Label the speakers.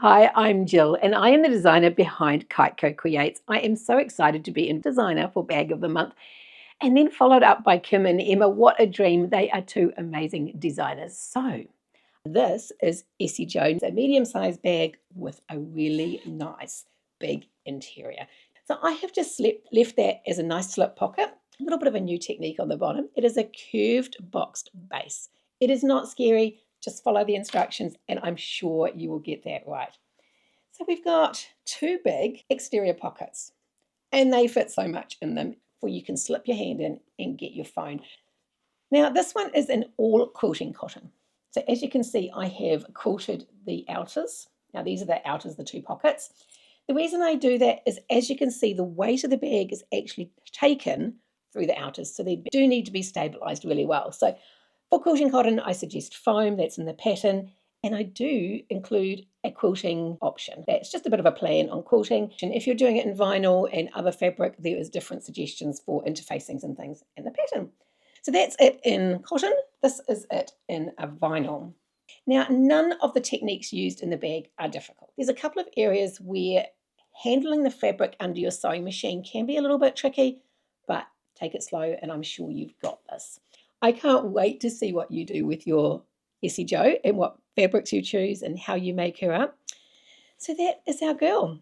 Speaker 1: Hi, I'm Jill, and I am the designer behind KiteCo.Creates. I am so excited to be in designer for Bag of the Month, and then followed up by Kim and Emma. What a dream! They are two amazing designers. So, this is Essie-Jo, a medium-sized bag with a really nice big interior. So, I have just left that as a nice slip pocket. A little bit of a new technique on the bottom. It is a curved boxed base. It is not scary. Just follow the instructions, and I'm sure you will get that right. So we've got two big exterior pockets, and they fit so much in them where you can slip your hand in and get your phone. Now this one is in all quilting cotton. So as you can see, I have quilted the outers. Now these are the outers, the two pockets. The reason I do that is, as you can see, the weight of the bag is actually taken through the outers, so they do need to be stabilized really well. So for quilting cotton, I suggest foam, that's in the pattern, and I do include a quilting option. That's just a bit of a plan on quilting. And if you're doing it in vinyl and other fabric, there is different suggestions for interfacings and things in the pattern. So that's it in cotton. This is it in a vinyl. Now, none of the techniques used in the bag are difficult. There's a couple of areas where handling the fabric under your sewing machine can be a little bit tricky, but take it slow and I'm sure you've got this. I can't wait to see what you do with your Essie-Jo and what fabrics you choose and how you make her up. So that is our girl.